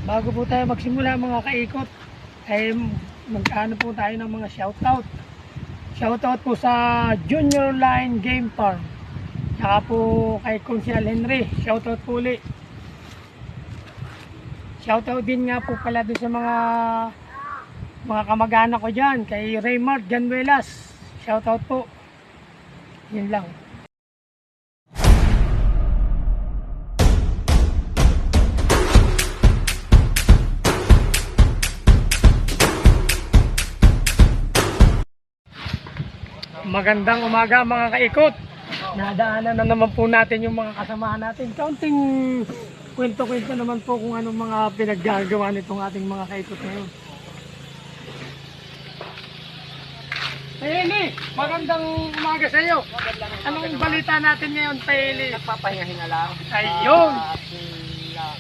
Bago po tayo magsimula mga kaikot, ay magkano po tayo ng mga shoutout. Shoutout po sa Junior Line Game Farm. Saka po kay Consial Henry, shoutout po ulit. Shoutout din nga po pala doon sa mga kamag-anak ko dyan, kay Raymart Ganuelas. Shoutout po. Yun lang. Magandang umaga mga kaikot. Nadaanan na naman po natin yung mga kasamahan natin. Kaunting kwento-kwento naman po kung anong mga pinaggagawa nitong ating mga kaikot ngayon. Eli, magandang umaga sa iyo. Anong balita natin ngayon, Eli? Nagpapahinga lang. Ayun.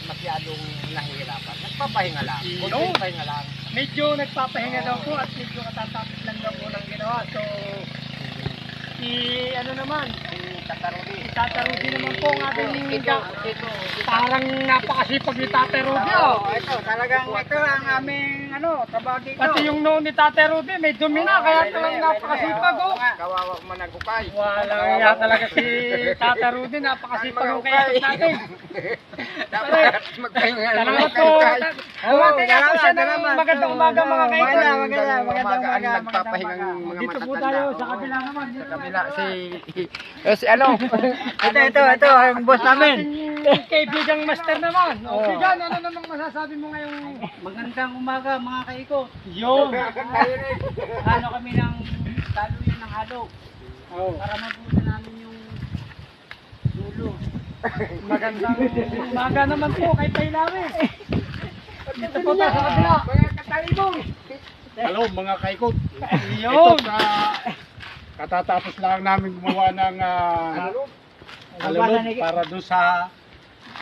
Masyadong nahihirapan. Nagpapahinga lang. Ayun. Kunting pahinga lang. Medyo nagpapahinga daw po at medyo katatapos lang daw po ng ginawa. So, Tata Rudy naman po ang ating parang napakasipag ni Tata Rudy. Ito, talagang ito ang aming trabaho dito. Pati yung noon ni Tata Rudy may dumi na, kaya talagang napakasipag. Kawawa managukay. Walang nga talaga si Tata Rudy, napakasipag ang kaya natin. Dapat magpahinga lang. Salamat po. Buwate nga po siya ng magandang umaga mga kaibigan. Magandang umaga. Nagpapahinga mga Dito po tayo sa kabila naman. Sa kabila si ito ang boss namin. Ating kaibigang master naman. Okay dyan, ano namang masasabi mo ngayong Magandang umaga mga kaiko. yun? Halo kami ng taluyan ng halo Oh. para mabuta namin yung dulo. Magandang umaga naman po kay Paylami. Dito po tayo sa kabila. Mga katalibong. Hello mga kaikot. Yun. Katatapos lang namin gumawa ng halulog para doon sa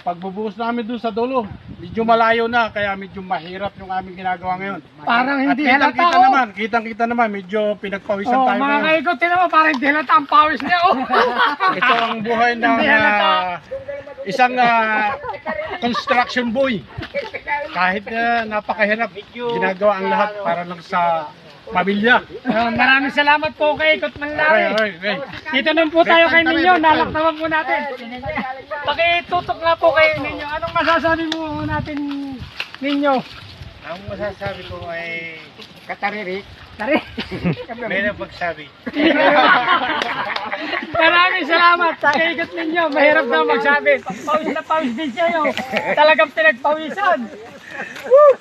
pagbubuhos namin doon sa dulo. Medyo malayo na kaya medyo mahirap yung aming ginagawa ngayon. Parang hindi halata. Kitang-kita naman, medyo pinagpawisan Oh, tayo mga ngayon. kaikot, tinan mo, parang hindi halata ang pawis niya. Oh. Ito ang buhay ng Hindi halata. isang construction boy. Kahit napakahirap, ginagawa ang lahat para lang sa pamilya. Maraming salamat po kay Ikot Manlari. Okay. Dito naman po tayo kay Ninyo, nalak naman po natin. Pakitutok nga po kay Ninyo. Anong masasabi mo natin, Ninyo? Ang masasabi ko ay Kataririk. Tari. may napagsabi. Maraming salamat kay Ikot Ninyo. Mahirap na magsabi. Pawis na pawis din siya yun. Talagang pinagpawisan. Woo!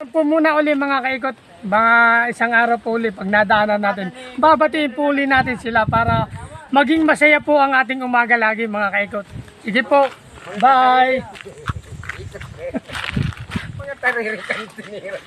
Po muna uli mga kaikot, mga isang araw po uli pag nadaanan natin, babatiin po uli natin sila para maging masaya po ang ating umaga lagi mga kaikot. Sige po, bye! Mga taririk ang tinira.